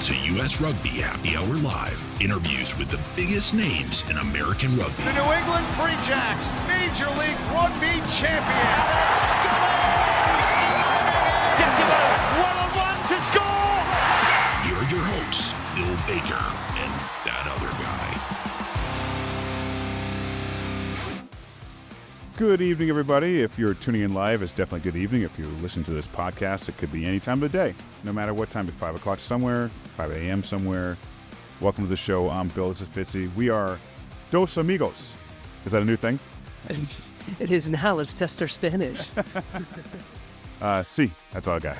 to U.S. Rugby Happy Hour Live. Interviews with the biggest names in American rugby. The New England Free Jacks, Major League Rugby champions. One-on-one to score. Here are your hosts, Bill Baker and that other guy. Good evening, everybody. If you're tuning in live, it's definitely good evening. If you're listening to this podcast, it could be any time of the day, no matter what time, at 5 o'clock somewhere, 5 a.m. somewhere. Welcome to the show. I'm Bill. This is Fitzy. We are Dos Amigos. Is that a new thing? It is now. Let's test our Spanish. Sí, that's all I got.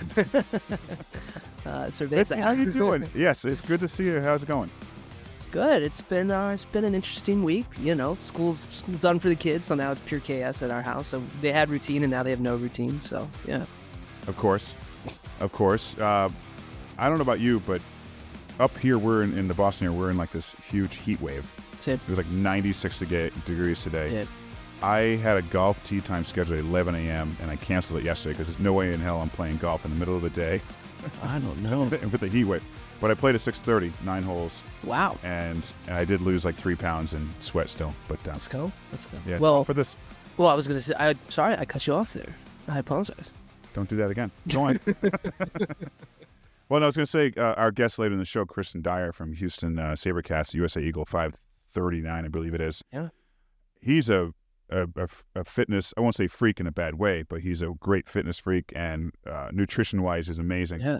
Cerveza. How you doing? Yes, it's good to see you. How's it going? Good. It's been an interesting week. You know, school's done for the kids, so now it's pure chaos at our house. So they had routine, and now they have no routine. So yeah. Of course. I don't know about you, but up here we're in the Boston area. We're in like this huge heat wave. It was like 96 degrees today. Yep. I had a golf tee time scheduled at 11 a.m. and I canceled it yesterday because there's no way in hell I'm playing golf in the middle of the day. I don't know. With the heat wave. But I played at 6:30, 9 holes. Wow. And I did lose like 3 pounds in sweat still. But Let's go. Yeah, well, for this. Well, I was going to say, sorry, I cut you off there. I apologize. Don't do that again. Go on. Well, no, I was going to say our guest later in the show, Dyer from Houston SaberCats, USA Eagle 539, I believe it is. Yeah. He's a fitness, I won't say freak in a bad way, but he's a great fitness freak, and nutrition-wise is amazing. Yeah.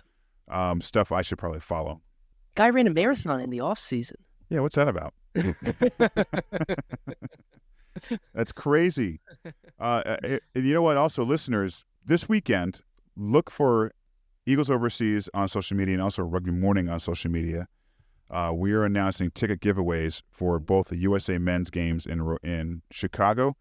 Stuff I should probably follow. Guy ran a marathon in the off season. Yeah, what's that about? That's crazy. You know what? Also, listeners, this weekend, look for Eagles Overseas on social media and also Rugby Morning on social media. We are announcing ticket giveaways for both the USA men's games in Chicago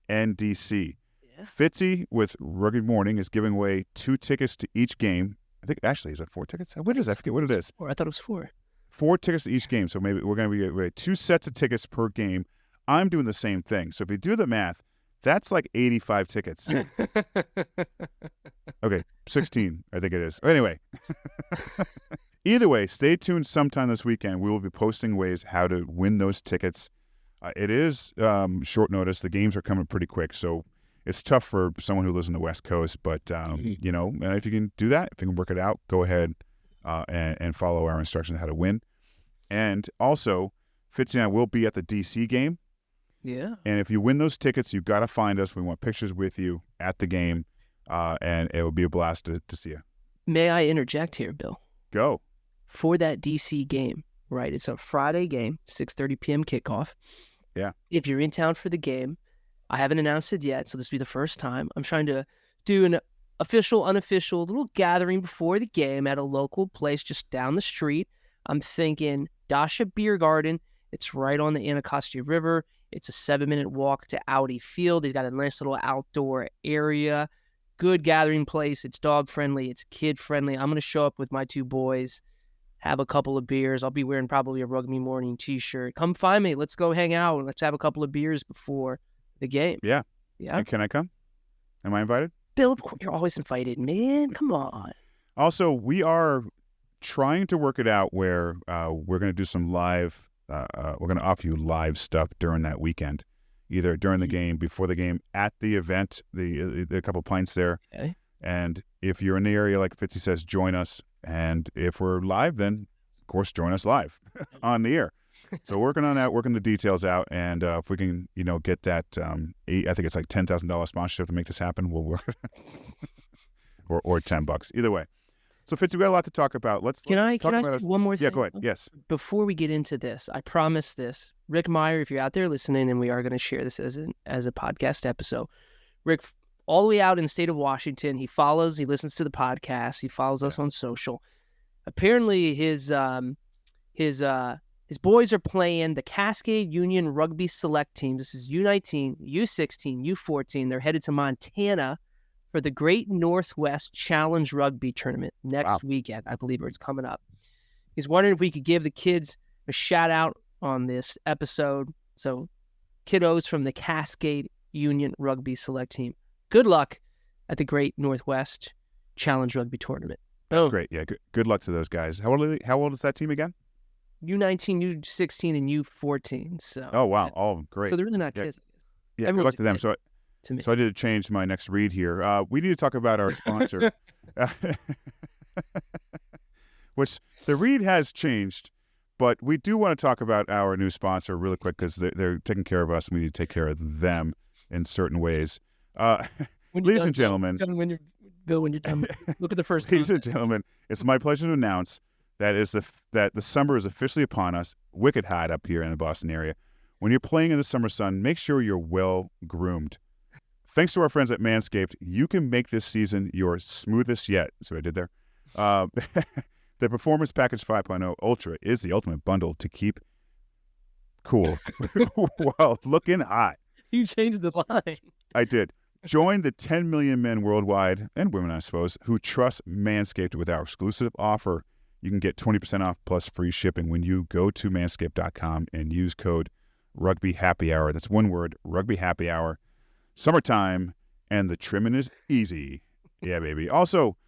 and D.C. Yeah. Fitzy with Rugby Morning is giving away 2 tickets to each game. I think, actually, is that 4 tickets? What is that? I forget what it is. 4. I thought it was 4. 4 tickets to each game. So maybe we're going to be giving away 2 sets of tickets per game. I'm doing the same thing. So if you do the math, that's like 85 tickets. Okay, 16, I think it is. Anyway, either way, stay tuned sometime this weekend. We will be posting ways how to win those tickets. It is short notice. The games are coming pretty quick, so it's tough for someone who lives on the West Coast. But, you know, if you can do that, if you can work it out, go ahead and follow our instructions on how to win. And also, Fitzy and I will be at the D.C. game. Yeah. And if you win those tickets, you've got to find us. We want pictures with you at the game, and it will be a blast to see you. May I interject here, Bill? Go. For that DC game, right? It's a Friday game, 6:30 p.m. kickoff. Yeah. If you're in town for the game, I haven't announced it yet, so this will be the first time. I'm trying to do an official, unofficial little gathering before the game at a local place just down the street. I'm thinking Dasha Beer Garden. It's right on the Anacostia River. It's a 7-minute walk to Audi Field. They've got a nice little outdoor area. Good gathering place. It's dog-friendly. It's kid-friendly. I'm going to show up with my 2 boys, have a couple of beers. I'll be wearing probably a Rugby Morning t-shirt. Come find me. Let's go hang out, and let's have a couple of beers before the game. Yeah. Yeah. And can I come? Am I invited? Bill, of course, you're always invited, man. Come on. Also, we are trying to work it out where we're going to do some live we're going to offer you live stuff during that weekend, either during the game, before the game, at the event, the couple pints there. Okay. And if you're in the area, like Fitzy says, join us. And if we're live, then, of course, join us live on the air. So working on that, working the details out. And if we can, get that, I think it's like $10,000 sponsorship to make this happen, we'll work. or $10. Either way. So, Fitzy, we got a lot to talk about. Can I talk about say one more thing? Yeah, go ahead. Yes. Before we get into this, I promise this. Rick Meyer, if you're out there listening, and we are going to share this as a podcast episode. Rick, all the way out in the state of Washington, he listens to the podcast, he follows us on social. Apparently, his boys are playing the Cascade Union Rugby Select Team. This is U19, U16, U14. They're headed to Montana for the Great Northwest Challenge Rugby Tournament next weekend, I believe, or it's coming up. He's wondering if we could give the kids a shout out on this episode. So, kiddos from the Cascade Union Rugby Select Team, good luck at the Great Northwest Challenge Rugby Tournament. That's great. Yeah, good luck to those guys. How old is that team again? U19, U16, and U14. So. Oh, wow. Oh, great. So they're really not kids. Yeah, good luck to them. So to me. I did change my next read here. We need to talk about our sponsor, which the read has changed, but we do want to talk about our new sponsor really quick because they're taking care of us and we need to take care of them in certain ways. Ladies and gentlemen. When you're done, look at the first Ladies and gentlemen, it's my pleasure to announce that the summer is officially upon us, wicked hot up here in the Boston area. When you're playing in the summer sun, make sure you're well groomed. Thanks to our friends at Manscaped, you can make this season your smoothest yet. See what I did there? The Performance Package 5.0 Ultra is the ultimate bundle to keep cool while looking hot. You changed the line. I did. Join the 10 million men worldwide, and women, I suppose, who trust Manscaped with our exclusive offer. You can get 20% off plus free shipping when you go to manscaped.com and use code RugbyHappyHour. That's one word, RugbyHappyHour. Summertime, and the trimming is easy. Yeah, baby. Also,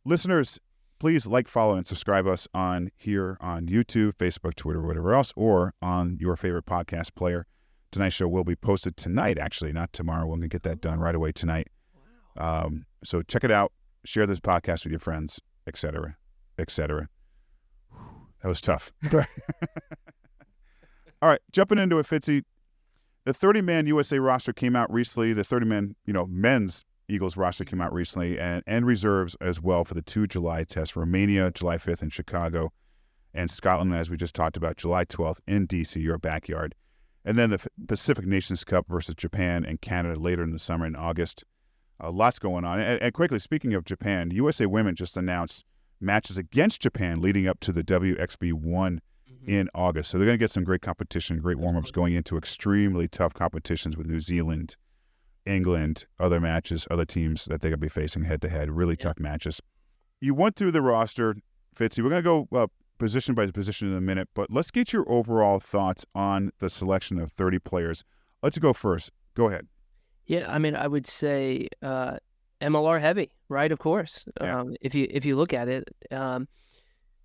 listeners, please like, follow, and subscribe us here on YouTube, Facebook, Twitter, whatever else, or on your favorite podcast player. Tonight's show will be posted tonight, actually, not tomorrow. We're going to get that done right away tonight. Wow. So check it out. Share this podcast with your friends, etc., etc. That was tough. All right, jumping into it, Fitzy. The 30-man USA roster came out recently. The 30-man, men's Eagles roster came out recently, and reserves as well for the 2 July tests. Romania, July 5th in Chicago, and Scotland, as we just talked about, July 12th in D.C., your backyard. And then the Pacific Nations Cup versus Japan and Canada later in the summer in August. Lots going on. And quickly, speaking of Japan, USA Women just announced matches against Japan leading up to the WXB1 in August. So they're going to get some great competition, great warm-ups going into extremely tough competitions with New Zealand, England, other matches, other teams that they're going to be facing head-to-head, really tough matches. You went through the roster, Fitzy. We're going to go position by position in a minute, but let's get your overall thoughts on the selection of 30 players. Let's go first. Go ahead. Yeah, I mean, I would say MLR heavy, right? Of course. Yeah. If you look at it,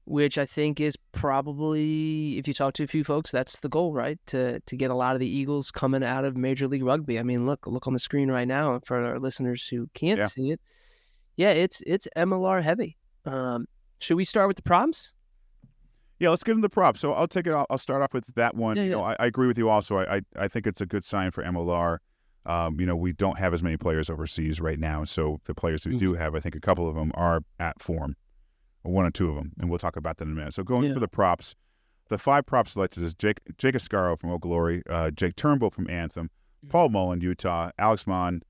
which I think is probably, if you talk to a few folks, that's the goal, right? To get a lot of the Eagles coming out of Major League Rugby. I mean, look on the screen right now for our listeners who can't see it. Yeah, it's MLR heavy. Should we start with the props? Yeah, let's get into the props. So I'll take it. I'll start off with that one. Yeah, I agree with you also. I think it's a good sign for MLR. We don't have as many players overseas right now. So the players who do have, I think a couple of them are at form, or one or two of them, and we'll talk about that in a minute. So going for the props, the 5 props selected is Jake Ascaro from Old Glory, Jake Turnbull from Anthem, Paul Mullen, Utah, Alex Mon,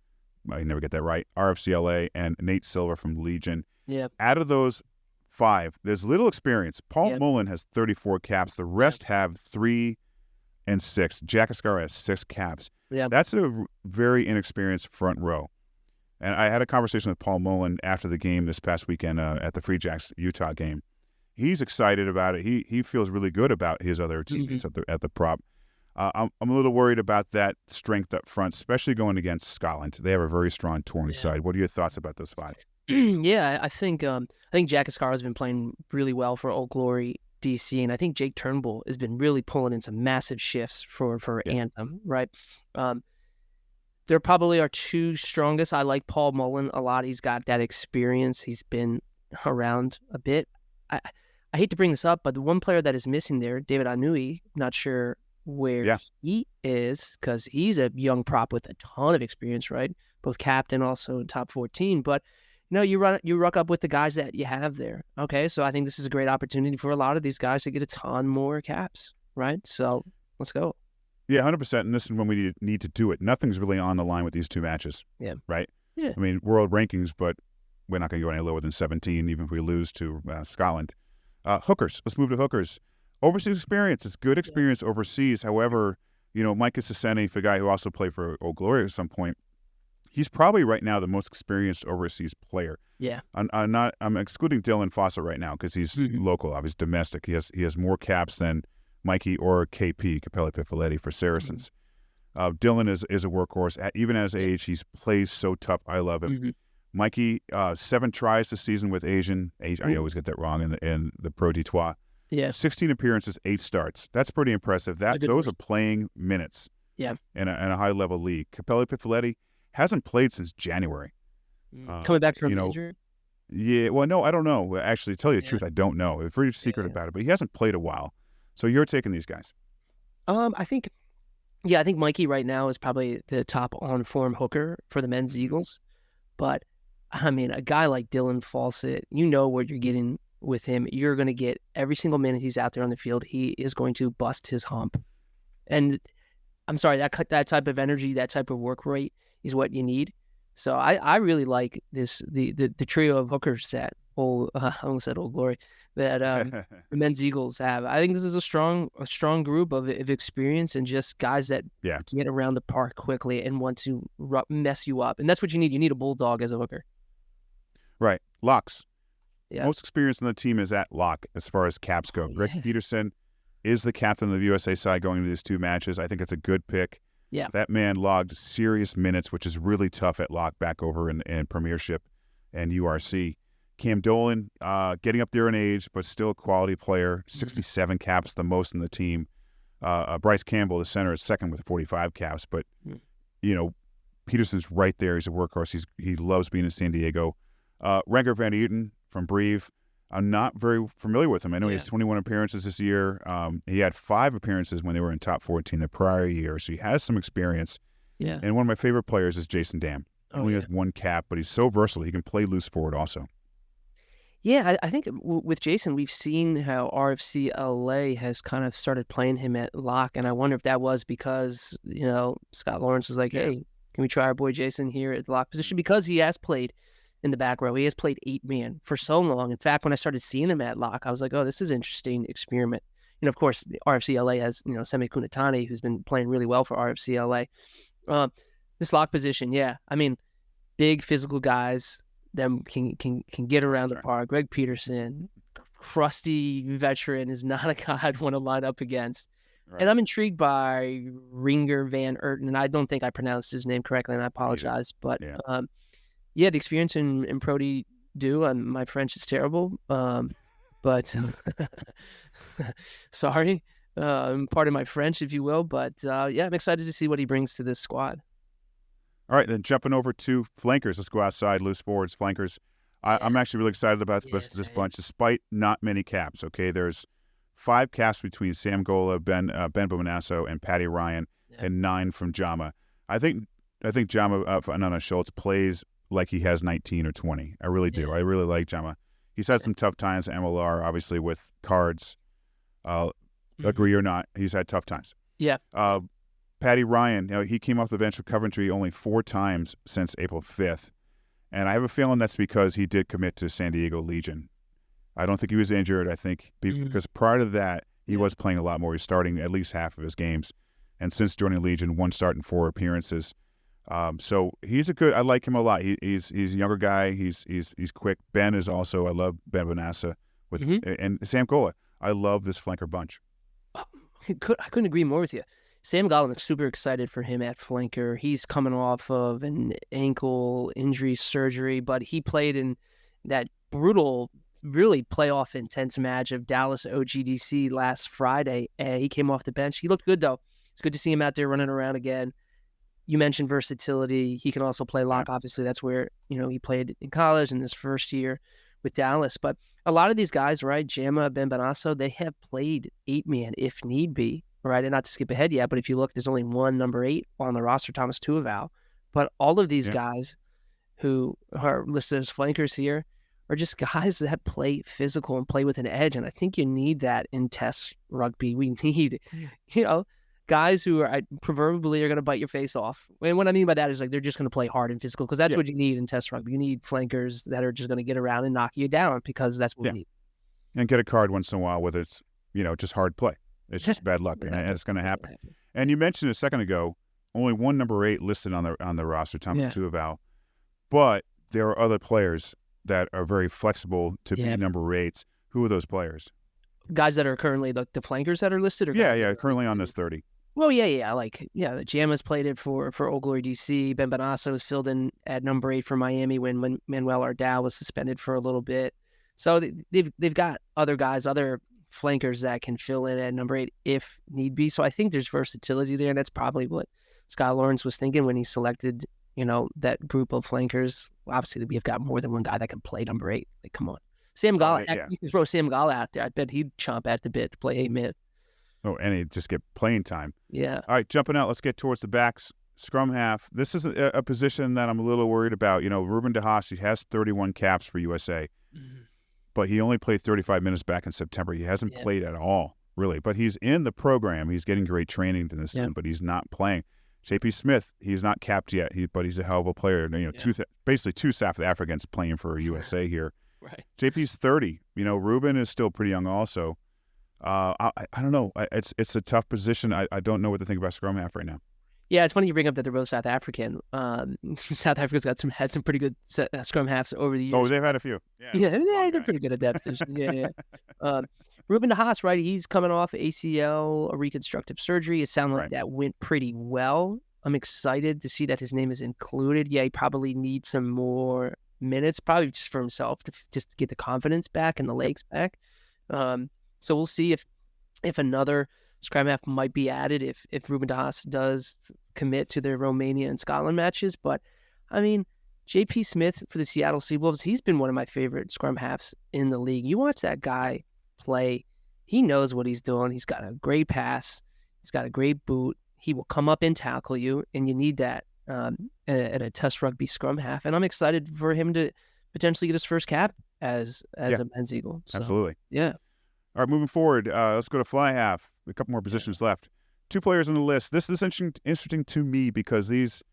I never get that right, RFCLA, and Nate Silver from Legion. Yeah. Out of those 5, there's little experience. Paul Mullen has 34 caps. The rest have 3 and 6. Jack Ascaro has 6 caps. Yeah. That's a very inexperienced front row. And I had a conversation with Paul Mullen after the game this past weekend at the Free Jacks Utah game. He's excited about it. He feels really good about his other teammates at the prop. I'm a little worried about that strength up front, especially going against Scotland. They have a very strong touring side. What are your thoughts about those 5? Yeah, I think Jack Ascaro has been playing really well for Old Glory DC, and I think Jake Turnbull has been really pulling in some massive shifts for Anthem, right? There probably are 2 strongest. I like Paul Mullen a lot. He's got that experience. He's been around a bit. I hate to bring this up, but the one player that is missing there, David Anui, not sure where he is, because he's a young prop with a ton of experience, right? Both captain, also in top 14, but you ruck up with the guys that you have there. Okay, so I think this is a great opportunity for a lot of these guys to get a ton more caps, right? So let's go. Yeah, 100%. And this is when we need to do it. Nothing's really on the line with these 2 matches. Yeah. Right? Yeah. I mean, world rankings, but we're not going to go any lower than 17, even if we lose to Scotland. Hookers. Let's move to hookers. Overseas experience. It's good experience overseas. However, Micah Sissene, the guy who also played for Old Glory at some point, he's probably right now the most experienced overseas player. Yeah. I'm excluding Dylan Fossa right now because he's local, obviously domestic. He has more caps than Mikey or KP, Capelli Pifoletti, for Saracens. Dylan is a workhorse. Even at his age, he plays so tough. I love him. Mikey, 7 tries this season with Asian. I always get that wrong in the Pro D2. Yeah. 16 appearances, 8 starts. That's pretty impressive. Those are playing minutes. Yeah. In a high level league. Capelli Pifoletti hasn't played since January. Coming back from injury? Yeah. Well, no, I don't know. Actually, to tell you the truth, I don't know. It's very secret about it, but he hasn't played a while. So you're taking these guys. I think Mikey right now is probably the top on form hooker for the men's Eagles. But I mean, a guy like Dylan Fawcett, you know what you're getting with him. You're going to get every single minute he's out there on the field. He is going to bust his hump. And I'm sorry, that type of energy, that type of work rate is what you need. So I really like the trio of hookers that I almost said Old Glory that the men's Eagles have. I think this is a strong group of experience and just guys that get around the park quickly and want to mess you up. And that's what you need. You need a bulldog as a hooker. Right. Locks. Yeah. Most experience on the team is at lock as far as caps go. Greg Peterson is the captain of the USA side going into these 2 matches. I think it's a good pick. Yeah. That man logged serious minutes, which is really tough at lock back over in Premiership and URC. Cam Dolan, getting up there in age, but still a quality player. 67 caps, the most in the team. Bryce Campbell, the center, is second with 45 caps. But, Peterson's right there. He's a workhorse. He loves being in San Diego. Renger van Uten from Breve. I'm not very familiar with him. I know he has 21 appearances this year. He had 5 appearances when they were in top 14 the prior year, so he has some experience. Yeah. And one of my favorite players is Jason Dam. He only has 1 cap, but he's so versatile. He can play loose forward also. Yeah, I think with Jason, we've seen how RFC LA has kind of started playing him at lock, and I wonder if that was because, Scott Lawrence was like, hey, can we try our boy Jason here at the lock position? Because he has played in the back row. He has played 8-man for so long. In fact, when I started seeing him at lock, I was like, oh, this is an interesting experiment. Of course, RFC LA has, Semi Kunatani, who's been playing really well for RFC LA. This lock position, I mean, big physical guys that can get around the park. Greg Peterson, crusty veteran, is not a guy I'd want to line up against. Right. And I'm intrigued by Ringer van Erten, and I don't think I pronounced his name correctly, and I apologize. But, the experience in Pro D2, my French is terrible, but sorry, pardon my French, if you will. But, I'm excited to see what he brings to this squad. All right, then jumping over to flankers. Let's go outside, loose forwards, flankers. I'm actually really excited about this bunch, despite not many caps, okay? There's 5 caps between Sam Gola, Ben Bonasso, and Patty Ryan, and 9 from Jama. I think Jama Anana Schultz plays like he has 19 or 20. I really do. I really like Jama. He's had some tough times at MLR, obviously, with cards. Agree or not, he's had tough times. Yeah. Patty Ryan, he came off the bench for Coventry only 4 times since April 5th. And I have a feeling that's because he did commit to San Diego Legion. I don't think he was injured. I think because prior to that, he was playing a lot more. He's starting at least half of his games. And since joining Legion, 1 start and 4 appearances. So he's I like him a lot. He's a younger guy. He's quick. Ben is also, I love Ben Bonassa and Sam Gola. I love this flanker bunch. I couldn't agree more with you. Sam Gola, I'm super excited for him at flanker. He's coming off of an ankle injury surgery, but he played in that brutal, really playoff intense match of Dallas OGDC last Friday, and he came off the bench. He looked good, though. It's good to see him out there running around again. You mentioned versatility. He can also play lock. Obviously, that's where he played in college in his first year with Dallas. But a lot of these guys, right, Jama, Ben Bonasso, they have played 8-man if need be. Right, and not to skip ahead yet, but if you look, there's only one number 8 on the roster, Thomas Tuaval. But all of these guys who are listed as flankers here are just guys that play physical and play with an edge, and I think you need that in test rugby. We need, guys who are proverbially are going to bite your face off. And what I mean by that is they're just going to play hard and physical because that's what you need in test rugby. You need flankers that are just going to get around and knock you down because that's what we need. And get a card once in a while, whether it's just hard play. It's just bad luck, and it's going to happen. And you mentioned a second ago, only one number 8 listed on the roster, Thomas Tuaval. But there are other players that are very flexible to be number 8s. Who are those players? Guys that are currently the flankers that are listed? Or currently on this 30. Well, yeah. The Jamas played it for Old Glory DC. Ben Bonassa was filled in at number 8 for Miami when Manuel Ardao was suspended for a little bit. So they've got other guys, other flankers that can fill in at number 8 if need be. So I think there's versatility there, and that's probably what Scott Lawrence was thinking when he selected, that group of flankers. Obviously, we've got more than one guy that can play number 8. Like, come on. Sam Gala, you can throw Sam Gala out there. I bet he'd chomp at the bit to play 8-man. Oh, and he'd just get playing time. Yeah. All right, jumping out, let's get towards the backs. Scrum half. This is a position that I'm a little worried about. Ruben DeHaas, he has 31 caps for USA, but he only played 35 minutes back in September. He hasn't played at all, really. But he's in the program. He's getting great training in this time, but he's not playing. JP Smith, he's not capped yet, but he's a hell of a player. Basically two South Africans playing for USA here. Right. JP's 30. Ruben is still pretty young also. I don't know. It's a tough position. I don't know what to think about scrum half right now. Yeah, it's funny you bring up that they're both South African. South Africa's had some pretty good scrum halves over the years. Oh, they've had a few. They're pretty good at that position. Yeah. Ruben DeHaas, right? He's coming off ACL, a reconstructive surgery. It sounded like that went pretty well. I'm excited to see that his name is included. Yeah, he probably needs some more minutes, probably just for himself, just to get the confidence back and the legs back. So we'll see if another scrum half might be added if Ruben DeHaas does commit to their Romania and Scotland matches. But, I mean, JP Smith for the Seattle Seawolves, he's been one of my favorite scrum halves in the league. You watch that guy play, he knows what he's doing. He's got a great pass. He's got a great boot. He will come up and tackle you, and you need that at a Test Rugby scrum half. And I'm excited for him to potentially get his first cap as a men's Eagle. So, absolutely. Yeah. All right, moving forward, let's go to fly half. A couple more positions left. 2 players on the list. This is interesting to me because these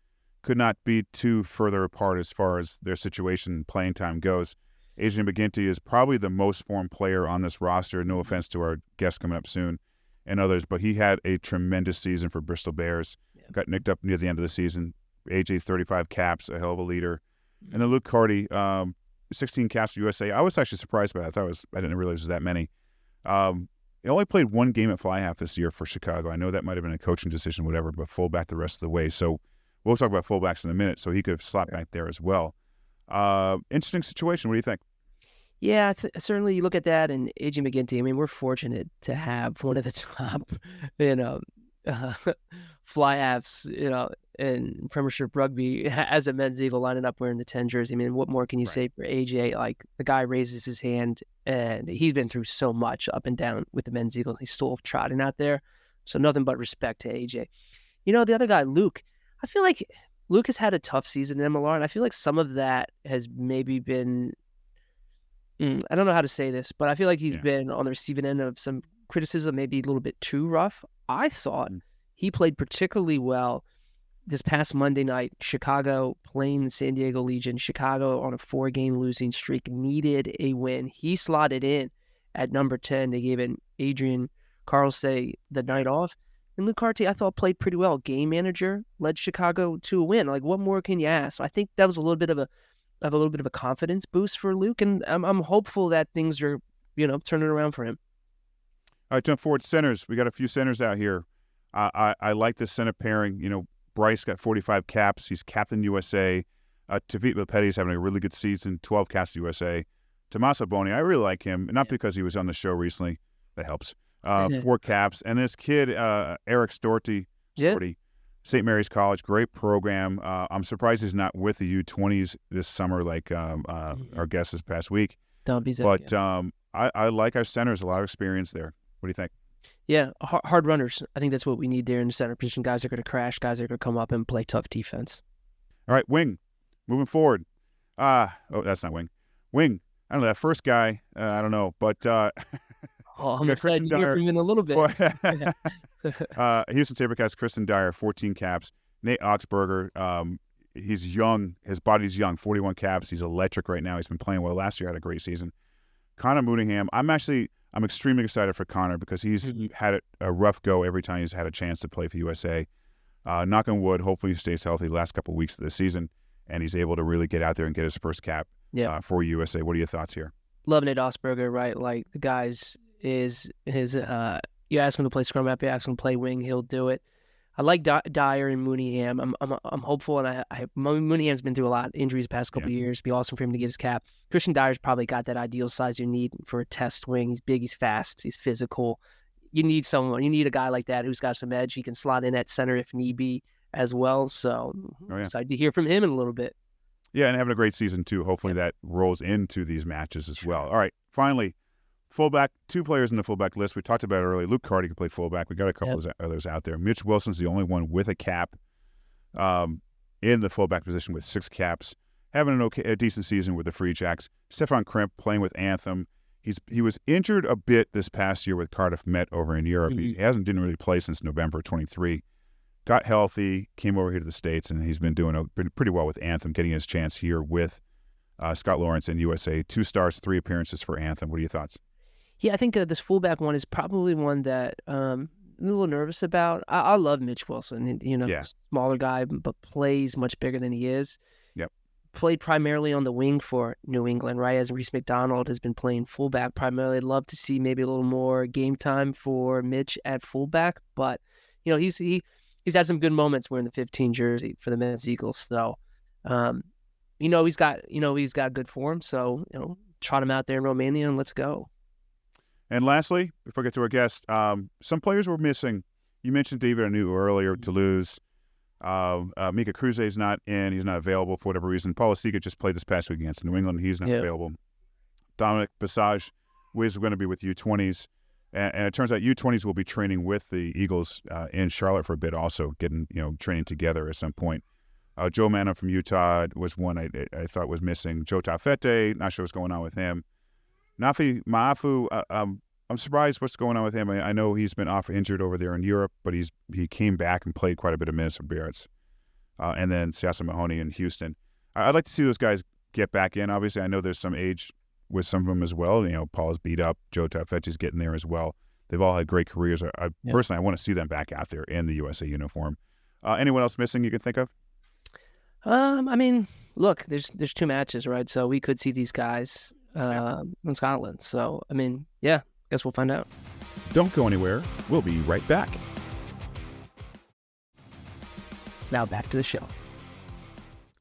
could not be too further apart as far as their situation playing time goes. Adrian McGinty is probably the most formed player on this roster. No offense to our guest coming up soon and others, but he had a tremendous season for Bristol Bears. Got nicked up near the end of the season. AJ 35 caps, a hell of a leader. And then Luke Carty, 16 caps for USA. I was actually surprised by that. I didn't realize it was that many. He only played 1 game at fly half this year for Chicago. I know that might have been a coaching decision, whatever, but fullback the rest of the way. So we'll talk about fullbacks in a minute. So he could have slapped back there as well. Interesting situation. What do you think? Yeah, certainly you look at that and AJ McGinty. I mean, we're fortunate to have one of the top, fly halves, in Premiership Rugby as a men's Eagle lining up wearing the 10 jersey. I mean, what more can you say for AJ? Like, the guy raises his hand, and he's been through so much up and down with the men's Eagle. He's still trotting out there. So nothing but respect to AJ. The other guy, Luke, I feel like Luke has had a tough season in MLR, and I feel like some of that has maybe been, I don't know how to say this, but I feel like he's been on the receiving end of some criticism, maybe a little bit too rough. I thought he played particularly well this past Monday night. Chicago playing the San Diego Legion. Chicago on a 4-game losing streak needed a win. He slotted in at number 10. They gave Adrian Carlstay the night off. And Luke Carty, I thought, played pretty well. Game manager, led Chicago to a win. Like, what more can you ask? I think that was a little bit of a confidence boost for Luke, and I'm hopeful that things are, turning around for him. All right, jump forward. Centers. We got a few centers out here. I like this center pairing. Bryce got 45 caps. He's captain USA. Tavit Petty's having a really good season, 12 caps USA. Tommaso Boni, I really like him, not because he was on the show recently. That helps. 4 caps. And this kid, Eric Storty, St. Mary's College, great program. I'm surprised he's not with the U20s this summer like our guest this past week. But I like our centers, a lot of experience there. What do you think? Yeah, hard runners. I think that's what we need there in the center position. Guys are going to crash. Guys are going to come up and play tough defense. All right, wing. Moving forward. That's not wing. Wing. I don't know. That first guy, I don't know. But I'm excited to hear from him in a little bit. Houston SaberCats, Kristen Dyer, 14 caps. Nate Oxberger, he's young. His body's young, 41 caps. He's electric right now. He's been playing well. Last year had a great season. Connor Moodingham, I'm extremely excited for Connor because he's had a rough go every time he's had a chance to play for USA. Knock on wood, hopefully he stays healthy the last couple of weeks of the season, and he's able to really get out there and get his first cap for USA. What are your thoughts here? Love Nate Oxberger, right? Like, the guy's his You ask him to play scrum half, you ask him to play wing, he'll do it. I like Dyer and Mooneyham. I'm hopeful, and Mooneyham's been through a lot of injuries the past couple of years. It'd be awesome for him to get his cap. Christian Dyer's probably got that ideal size you need for a test wing. He's big, he's fast, he's physical. You need a guy like that who's got some edge. He can slot in at center if need be as well. So excited to hear from him in a little bit. Yeah, and having a great season too. Hopefully that rolls into these matches as well. All right, finally, fullback, 2 players in the fullback list. We talked about it earlier. Luke Carty can play fullback. We got a couple of others out there. Mitch Wilson's the only one with a cap in the fullback position with 6 caps. Having a decent season with the Free Jacks. Stefan Krimp playing with Anthem. He was injured a bit this past year with Cardiff Met over in Europe. He didn't really play since November 23. Got healthy, came over here to the States, and he's been doing pretty well with Anthem, getting his chance here with Scott Lawrence and USA. 2 stars, 3 appearances for Anthem. What are your thoughts? Yeah, I think this fullback one is probably one that I'm a little nervous about. I love Mitch Wilson, smaller guy, but plays much bigger than he is. Yep. Played primarily on the wing for New England, right? As Reese McDonald has been playing fullback primarily. I'd love to see maybe a little more game time for Mitch at fullback, but he's had some good wears wearing the 15 jersey for the men's Eagles. So, he's got good form. So, trot him out there in Romania and let's go. And lastly, before I get to our guest, some players were missing. You mentioned David Anu earlier, Toulouse. Mika Cruze is not in. He's not available for whatever reason. Paul Asiga just played this past week against New England. He's not available. Dominic Basage is going to be with U20s. And it turns out U20s will be training with the Eagles in Charlotte for a bit also, getting, training together at some point. Joe Manna from Utah was one I thought was missing. Joe Taufete, not sure what's going on with him. Nafi Maafu, I'm surprised what's going on with him. I know he's been off injured over there in Europe, but he came back and played quite a bit of minutes for Barrett's. And then Siasa Mahoney in Houston. I'd like to see those guys get back in. Obviously, I know there's some age with some of them as well. Paul's beat up. Joe Taufete's getting there as well. They've all had great careers. Personally, I want to see them back out there in the USA uniform. Anyone else missing you can think of? Look, there's 2 matches, right? So we could see these guys in Scotland. So, guess we'll find out. Don't go anywhere. We'll be right back. Now back to the show.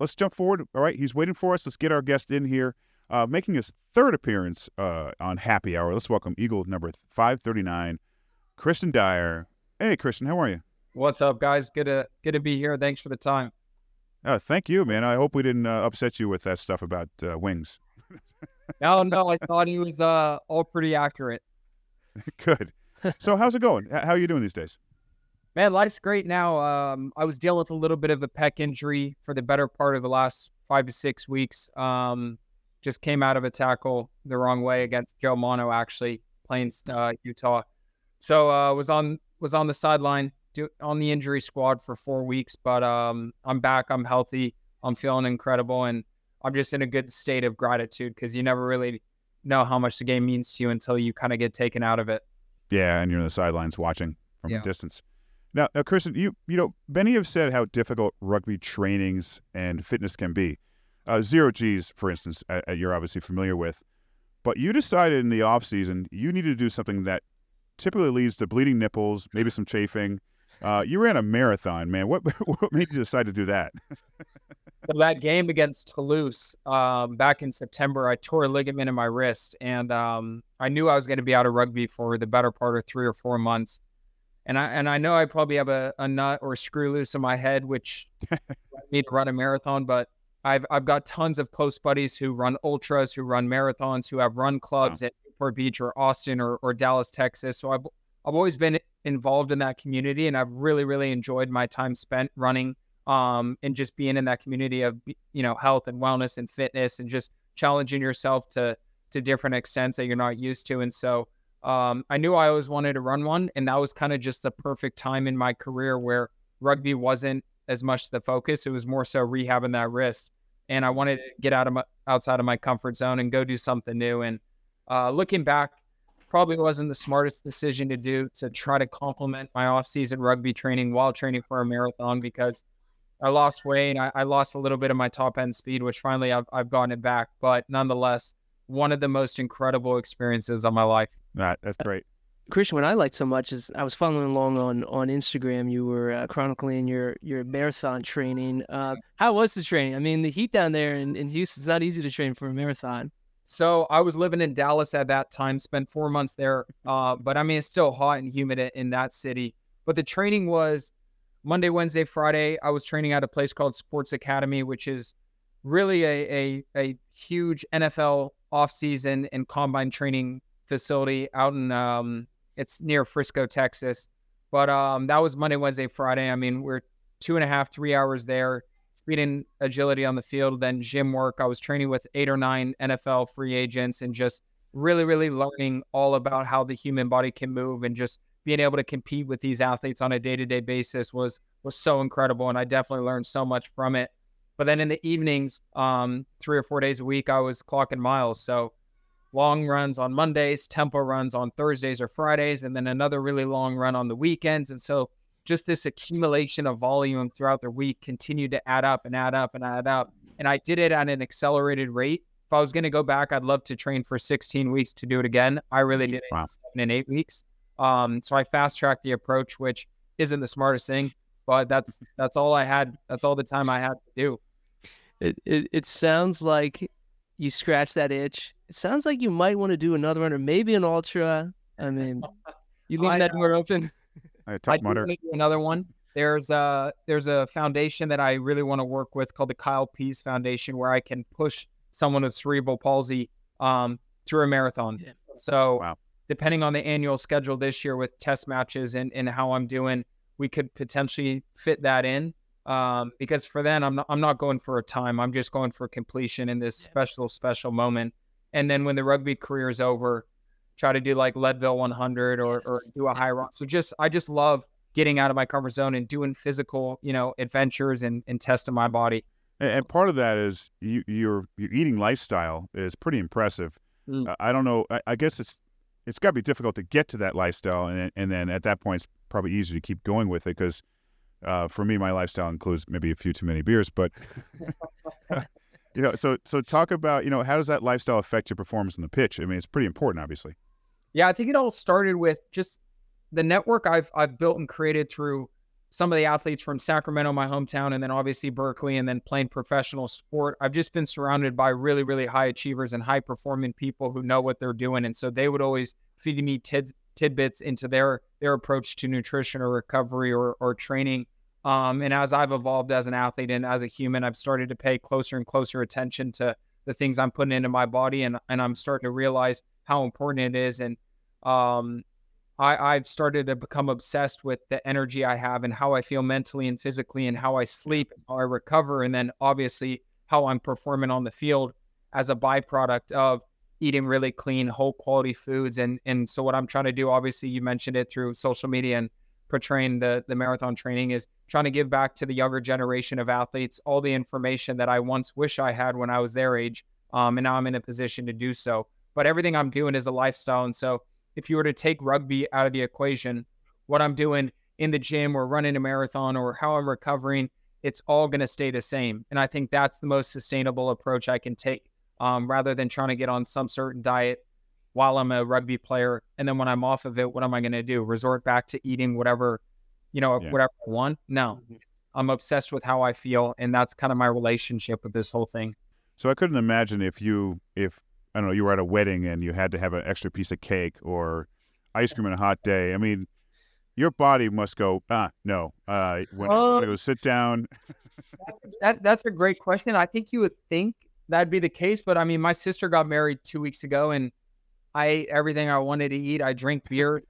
Let's jump forward. All right, he's waiting for us. Let's get our guest in here. Making his 3rd appearance on Happy Hour. Let's welcome Eagle number 539, Christian Dyer. Hey, Christian, how are you? What's up, guys? Good to be here. Thanks for the time. Thank you, man. I hope we didn't upset you with that stuff about wings. No, I thought he was all pretty accurate. Good. So how's it going? How are you doing these days? Man, life's great now. I was dealing with a little bit of a pec injury for the better part of the last 5 to 6 weeks. Just came out of a tackle the wrong way against Joe Mono, actually, playing Utah. So was on the sideline on the injury squad for 4 weeks, but I'm back. I'm healthy. I'm feeling incredible, and I'm just in a good state of gratitude because you never really know how much the game means to you until you kind of get taken out of it. Yeah, and you're on the sidelines watching from a distance. Now, Kristen, many have said how difficult rugby trainings and fitness can be. 0 Gs, for instance, you're obviously familiar with. But you decided in the off-season you needed to do something that typically leads to bleeding nipples, maybe some chafing. You ran a marathon, man. What made you decide to do that? So that game against Toulouse back in September, I tore a ligament in my wrist, and I knew I was going to be out of rugby for the better part of 3 or 4 months. And I know I probably have a nut or a screw loose in my head, which led me to run a marathon. But I've got tons of close buddies who run ultras, who run marathons, who have run clubs at Newport Beach or Austin or Dallas, Texas. So I've always been involved in that community, and I've really, really enjoyed my time spent running and just being in that community of health and wellness and fitness and just challenging yourself to different extents that you're not used to. And so I knew I always wanted to run one, and that was kind of just the perfect time in my career where rugby wasn't as much the focus. It was more so rehabbing that wrist, and I wanted to get outside of my comfort zone and go do something new. And looking back, probably wasn't the smartest decision to do, to try to complement my off-season rugby training while training for a marathon, because I lost weight. I lost a little bit of my top-end speed, which finally I've gotten it back. But nonetheless, one of the most incredible experiences of my life. That's great. Christian, what I liked so much is I was following along on Instagram. You were chronicling your marathon training. How was the training? I mean, the heat down there in Houston, it's not easy to train for a marathon. So I was living in Dallas at that time, spent 4 months there. But I mean, it's still hot and humid in that city. But the training was Monday, Wednesday, Friday. I was training at a place called Sports Academy, which is really a huge NFL offseason and combine training facility out in it's near Frisco, Texas. But that was Monday, Wednesday, Friday. I mean, we're 2.5, 3 hours there, speed and agility on the field, then gym work. I was training with 8 or 9 NFL free agents and just really, really learning all about how the human body can move, and just being able to compete with these athletes on a day-to-day basis was so incredible. And I definitely learned so much from it. But then in the evenings, 3 or 4 days a week, I was clocking miles. So long runs on Mondays, tempo runs on Thursdays or Fridays, and then another really long run on the weekends. And so just this accumulation of volume throughout the week continued to add up and add up and add up. And I did it at an accelerated rate. If I was going to go back, I'd love to train for 16 weeks to do it again. I really did it in 7 and 8 weeks. So I fast-tracked the approach, which isn't the smartest thing, but that's all I had. That's all the time I had to do. It sounds like you scratched that itch. It sounds like you might want to do another one or maybe an ultra. I mean, you leaving that door open? I do want to do another one. There's a foundation that I really want to work with called the Kyle Pease Foundation, where I can push someone with cerebral palsy through a marathon. Yeah. So depending on the annual schedule this year with test matches and how I'm doing, we could potentially fit that in. Because for then I'm not going for a time. I'm just going for completion in this special moment. And then when the rugby career is over, try to do like Leadville 100 or do a high run. So I just love getting out of my comfort zone and doing physical, adventures and testing my body. And part of that is your eating lifestyle is pretty impressive. I don't know. I guess it's got to be difficult to get to that lifestyle, and then at that point it's probably easier to keep going with it, because for me, my lifestyle includes maybe a few too many beers, but so talk about, how does that lifestyle affect your performance on the pitch? I mean, it's pretty important, obviously. Yeah, I think it all started with just the network I've built and created through some of the athletes from Sacramento, my hometown, and then obviously Berkeley, and then playing professional sport. I've just been surrounded by really, really high achievers and high performing people who know what they're doing. And so they would always feed me tidbits into their approach to nutrition or recovery or training. And as I've evolved as an athlete and as a human, I've started to pay closer and closer attention to the things I'm putting into my body. And I'm starting to realize how important it is. And I've started to become obsessed with the energy I have and how I feel mentally and physically, and how I sleep and how I recover. And then obviously how I'm performing on the field as a byproduct of eating really clean, whole quality foods. And so what I'm trying to do, obviously you mentioned it through social media and portraying the marathon training, is trying to give back to the younger generation of athletes all the information that I once wish I had when I was their age. And now I'm in a position to do so. But everything I'm doing is a lifestyle. And so if you were to take rugby out of the equation, what I'm doing in the gym or running a marathon or how I'm recovering, it's all going to stay the same. And I think that's the most sustainable approach I can take, rather than trying to get on some certain diet while I'm a rugby player. And then when I'm off of it, what am I going to do? Resort back to eating whatever I want? No, I'm obsessed with how I feel. And that's kind of my relationship with this whole thing. So I couldn't imagine if I don't know, you were at a wedding and you had to have an extra piece of cake or ice cream on a hot day. I mean, your body must go, no, when I'm going to go sit down. That's a great question. I think you would think that'd be the case, but I mean, my sister got married 2 weeks ago and I ate everything I wanted to eat. I drink beer.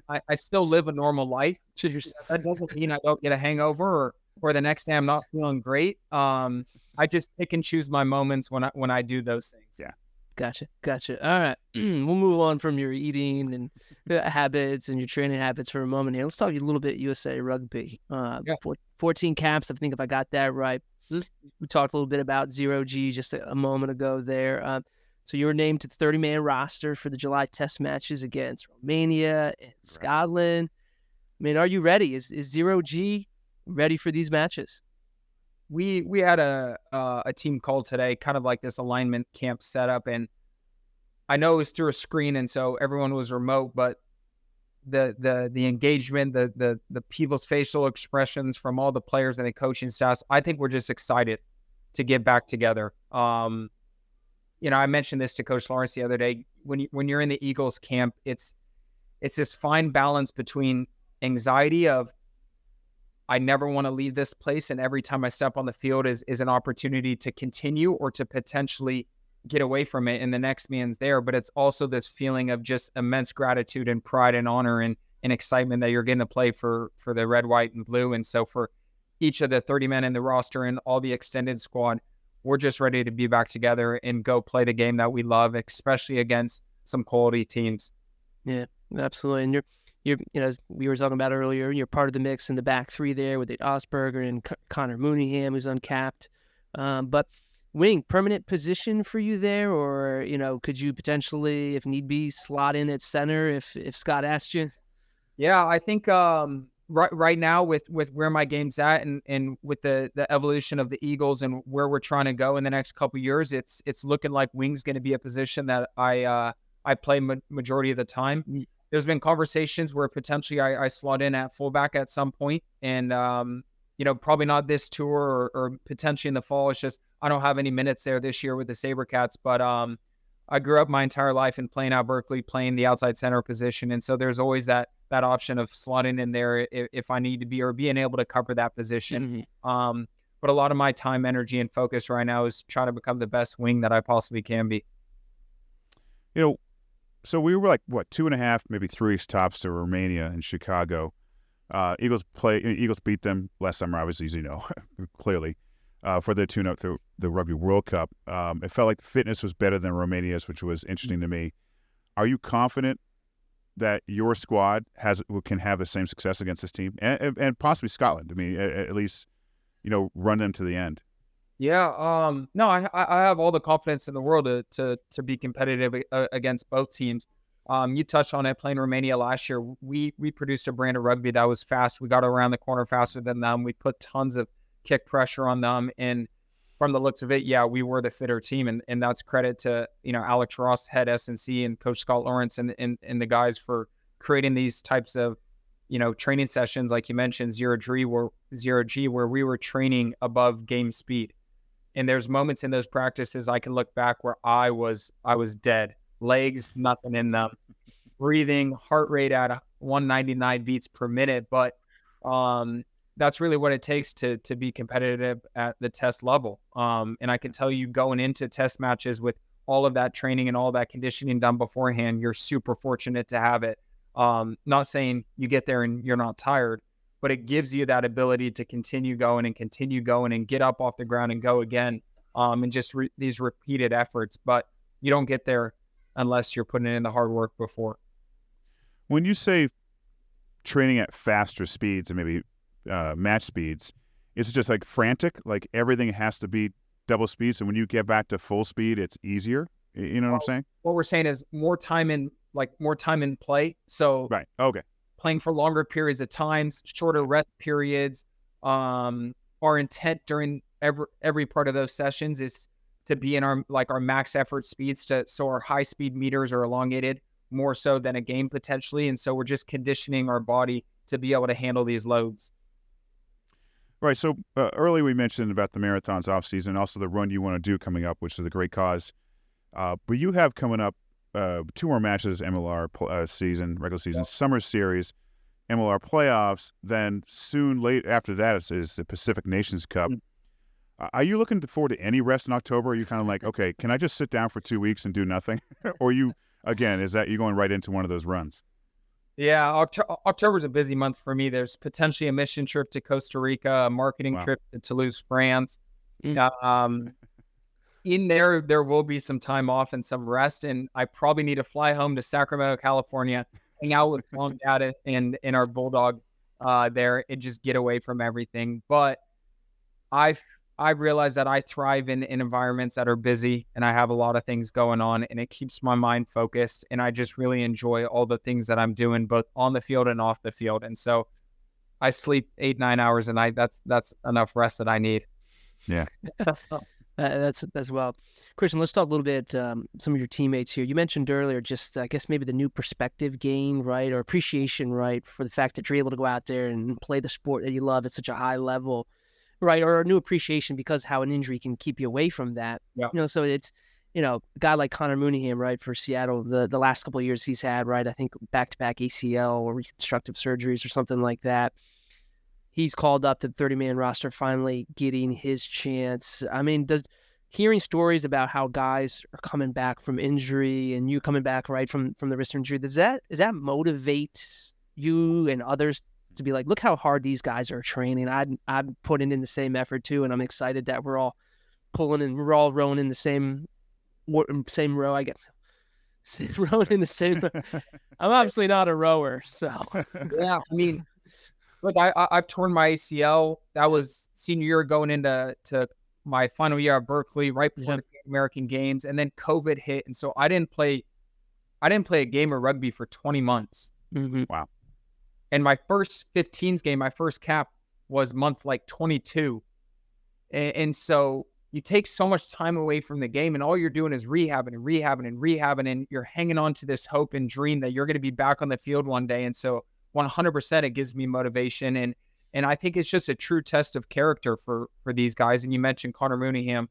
I still live a normal life. That doesn't mean I don't get a hangover or the next day I'm not feeling great. I just pick and choose my moments when I do those things. Yeah. Gotcha. All right. We'll move on from your eating and habits and your training habits for a moment here. Let's talk a little bit USA Rugby. 14 caps, I think, if I got that right. We talked a little bit about 0G just a moment ago there. So you were named to the 30-man roster for the July test matches against Romania and Scotland. I mean, are you ready? Is 0G ready for these matches? We had a team call today, kind of like this alignment camp setup, and I know it was through a screen, and so everyone was remote, but the engagement, the people's facial expressions from all the players and the coaching staffs. I think we're just excited to get back together. I mentioned this to Coach Lawrence the other day. When you're in the Eagles camp, it's this fine balance between anxiety of, I never want to leave this place, and every time I step on the field is an opportunity to continue or to potentially get away from it, and the next man's there. But it's also this feeling of just immense gratitude and pride and honor and excitement that you're getting to play for the red, white, and blue. And so for each of the 30 men in the roster and all the extended squad, we're just ready to be back together and go play the game that we love, especially against some quality teams. Yeah, absolutely. And you're as we were talking about earlier, you're part of the mix in the back three there with Osberger and Connor Mooneyham, who's uncapped. But wing, permanent position for you there, or could you potentially, if need be, slot in at center if Scott asked you? Yeah, I think right now with where my game's at and with the evolution of the Eagles and where we're trying to go in the next couple of years, it's looking like wing's going to be a position that I play majority of the time. There's been conversations where potentially I slot in at fullback at some point, and probably not this tour or potentially in the fall. It's just I don't have any minutes there this year with the SaberCats, but I grew up my entire life in playing out Berkeley, playing the outside center position, and so there's always that option of slotting in there if I need to be, or being able to cover that position. Mm-hmm. But a lot of my time, energy, and focus right now is trying to become the best wing that I possibly can be. So we were like, 2.5, maybe 3 stops to Romania and Chicago. Eagles beat them last summer, obviously, as you know, clearly, for their tune-up to the Rugby World Cup. It felt like the fitness was better than Romania's, which was interesting to me. Are you confident that your squad can have the same success against this team and possibly Scotland? I mean, at least, run them to the end. Yeah. No, I have all the confidence in the world to be competitive against both teams. You touched on it, playing Romania last year. We produced a brand of rugby that was fast. We got around the corner faster than them. We put tons of kick pressure on them. And from the looks of it, yeah, we were the fitter team. And that's credit to, Alex Ross, head S&C, and Coach Scott Lawrence and the guys for creating these types of, training sessions, like you mentioned, 0G, where we were training above game speed. And there's moments in those practices I can look back where I was dead. Legs, nothing in them. Breathing, heart rate at 199 beats per minute. But that's really what it takes to be competitive at the test level. And I can tell you, going into test matches with all of that training and all that conditioning done beforehand, you're super fortunate to have it. Not saying you get there and you're not tired, but it gives you that ability to continue going and get up off the ground and go again, and just these repeated efforts. But you don't get there unless you're putting in the hard work before. When you say training at faster speeds and maybe match speeds, is it just like frantic, like everything has to be double speed, so when you get back to full speed, it's easier? You know what I'm saying? What we're saying is more time in play. So right. Okay. Playing for longer periods of times, shorter rest periods. Our intent during every part of those sessions is to be in our max effort speeds, so our high speed meters are elongated more so than a game potentially. And so we're just conditioning our body to be able to handle these loads. Right. So earlier we mentioned about the marathons off season, also the run you want to do coming up, which is a great cause. But you have coming up 2 more matches, MLR season, regular season, summer series, MLR playoffs. Then soon, late after that, is the Pacific Nations Cup. Are you looking forward to any rest in October? Are you kind of like, okay, can I just sit down for 2 weeks and do nothing? Or you going right into one of those runs? Yeah, October's a busy month for me. There's potentially a mission trip to Costa Rica, a marketing trip to Toulouse, France. In there will be some time off and some rest, and I probably need to fly home to Sacramento, California, hang out with Mom, Dad, and our bulldog there, and just get away from everything. But I realize that I thrive in environments that are busy, and I have a lot of things going on, and it keeps my mind focused, and I just really enjoy all the things that I'm doing, both on the field and off the field. And so I sleep 8-9 hours a night. That's enough rest that I need. Yeah. That's well. Christian, let's talk a little bit some of your teammates here. You mentioned earlier just, I guess, maybe the new perspective gain, right, or appreciation, right, for the fact that you're able to go out there and play the sport that you love at such a high level, right, or a new appreciation because how an injury can keep you away from that. Yeah. So it's, a guy like Connor Mooneyham, right, for Seattle, the last couple of years he's had, right, I think back-to-back ACL or reconstructive surgeries or something like that. He's called up to the 30-man roster, finally getting his chance. I mean, hearing stories about how guys are coming back from injury and you coming back right from the wrist injury, does that motivate you and others to be like, look how hard these guys are training. I'm putting in the same effort too, and I'm excited that we're all pulling and we're all rowing in the same row. I guess rowing in the same. I'm obviously not a rower, so yeah. I mean, look, I've torn my ACL. That was senior year going into my final year at Berkeley, right before the American Games, and then COVID hit, and so I didn't play a game of rugby for 20 months. Mm-hmm. Wow. And my first 15s game, my first cap was month like 22, and so you take so much time away from the game, and all you're doing is rehabbing, and you're hanging on to this hope and dream that you're going to be back on the field one day, and so 100% it gives me motivation, and I think it's just a true test of character for these guys. And you mentioned Connor Mooneyham.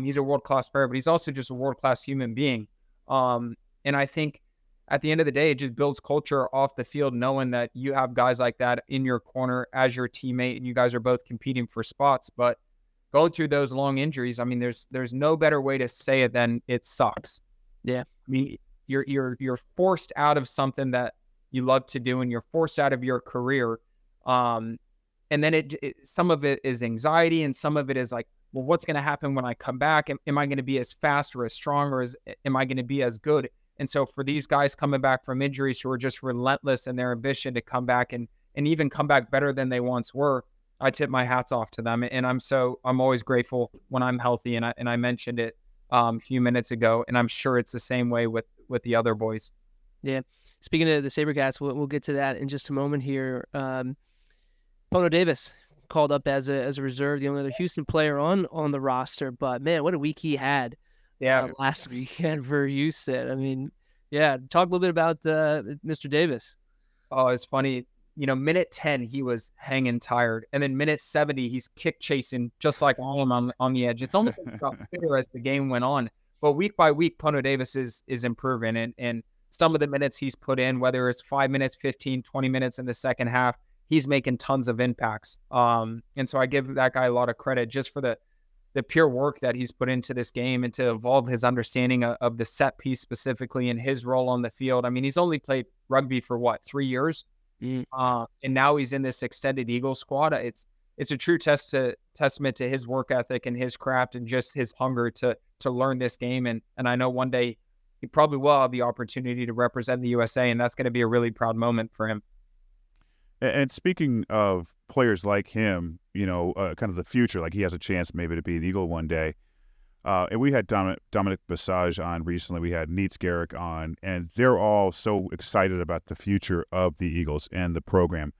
He's a world-class player, but he's also just a world-class human being. And I think at the end of the day, it just builds culture off the field, knowing that you have guys like that in your corner as your teammate, and you guys are both competing for spots. But going through those long injuries, I mean, there's no better way to say it than it sucks. Yeah. I mean, you're forced out of something that you love to do, and you're forced out of your career. And then some of it is anxiety, and some of it is like, well, what's going to happen when I come back? Am I going to be as fast or as strong, or am I going to be as good? And so for these guys coming back from injuries who are just relentless in their ambition to come back and even come back better than they once were, I tip my hats off to them. And I'm always grateful when I'm healthy. And I mentioned it a few minutes ago, and I'm sure it's the same way with the other boys. Yeah. Speaking of the SaberCats, we'll get to that in just a moment here. Pono Davis called up as a reserve, the only other Houston player on the roster. But man, what a week he had! Last weekend for Houston. I mean, yeah. Talk a little bit about Mr. Davis. Oh, it's funny. Minute 10 he was hanging tired, and then minute 70 he's kick chasing just like I am on the edge. It's almost like he got fitter as the game went on. But week by week, Pono Davis is improving, and some of the minutes he's put in, whether it's 5 minutes, 15, 20 minutes in the second half, he's making tons of impacts. And so I give that guy a lot of credit just for the pure work that he's put into this game and to evolve his understanding of the set piece specifically and his role on the field. I mean, he's only played rugby for 3 years? And now he's in this extended Eagles squad. It's a true testament to his work ethic and his craft and just his hunger to learn this game. And I know one day he probably will have the opportunity to represent the USA, and that's going to be a really proud moment for him. And speaking of players like him, kind of the future, like he has a chance maybe to be an Eagle one day. And we had Dominic Basage on recently. We had Neitz Garrick on, and they're all so excited about the future of the Eagles and the program.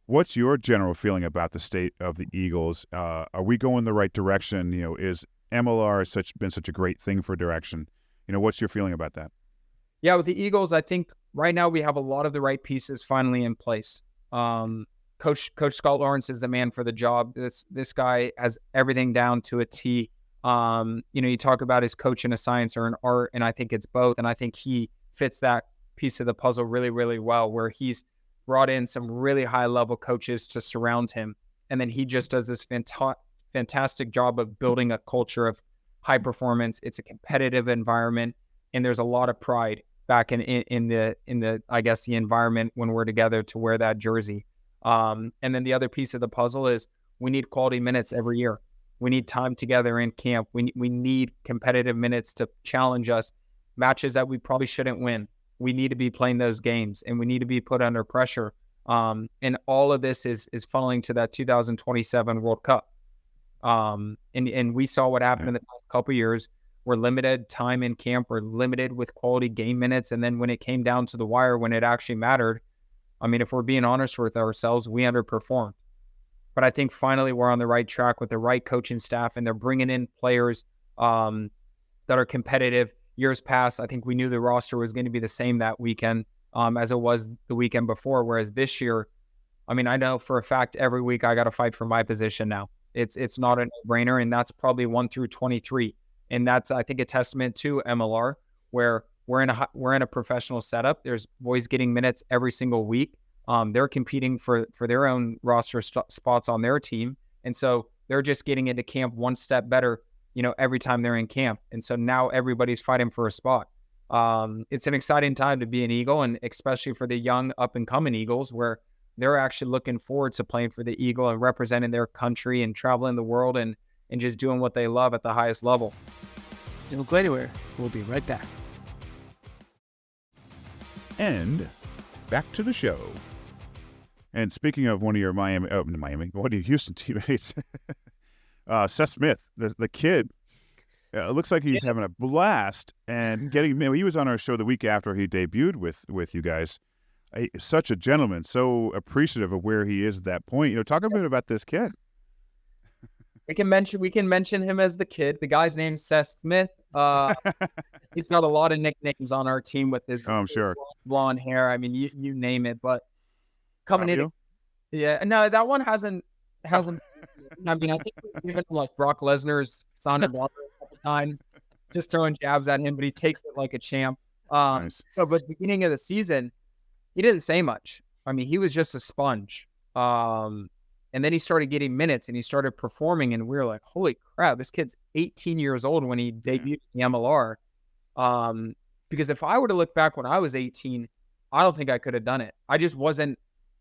What's your general feeling about the state of the Eagles? Are we going the right direction? Is MLR been such a great thing for direction? What's your feeling about that? Yeah, with the Eagles, I think right now we have a lot of the right pieces finally in place. Coach Scott Lawrence is the man for the job. This guy has everything down to a T. You talk about his coach in a science or an art, and I think it's both. And I think he fits that piece of the puzzle really, really well, where he's brought in some really high-level coaches to surround him. And then he just does this fantastic job of building a culture of high performance. It's a competitive environment, and there's a lot of pride back in the I guess the environment when we're together to wear that jersey. And then the other piece of the puzzle is we need quality minutes every year. We need time together in camp. We need competitive minutes to challenge us, matches that we probably shouldn't win. We need to be playing those games, and we need to be put under pressure. And all of this is funneling to that 2027 World Cup. And we saw what happened in the past couple of years. We're limited time in camp. We're limited with quality game minutes. And then when it came down to the wire, when it actually mattered, I mean, if we're being honest with ourselves, we underperformed. But I think finally we're on the right track with the right coaching staff, and they're bringing in players that are competitive. Years past, I think we knew the roster was going to be the same that weekend as it was the weekend before. Whereas this year, I mean, I know for a fact every week I got to fight for my position now. It's not a no-brainer, and that's probably 1 through 23. And that's, I think, a testament to MLR, where we're in a professional setup. There's boys getting minutes every single week. They're competing for their own roster spots on their team. And so they're just getting into camp one step better, every time they're in camp. And so now everybody's fighting for a spot. It's an exciting time to be an Eagle, and especially for the young up-and-coming Eagles, where they're actually looking forward to playing for the Eagle and representing their country and traveling the world and just doing what they love at the highest level. Don't go anywhere. We'll be right back. And back to the show. And speaking of one of your one of your Houston teammates, Seth Smith, the kid, it looks like he's having a blast and he was on our show the week after he debuted with you guys. Such a gentleman, so appreciative of where he is at that point. Talk a bit about this kid. We can mention him as the kid. The guy's name's Seth Smith. He's got a lot of nicknames on our team with his I'm sure. blonde hair. I mean, you name it. But coming Fabio? in, yeah, no, that one hasn't. I mean, I think we've given him like Brock Lesnar's son and daughter a couple times, just throwing jabs at him, but he takes it like a champ. Nice. But at the beginning of the season, he didn't say much. I mean, he was just a sponge. And then he started getting minutes and he started performing, and we were like, holy crap, this kid's 18 years old when he debuted in the MLR. Because if I were to look back when I was 18, I don't think I could have done it. I just wasn't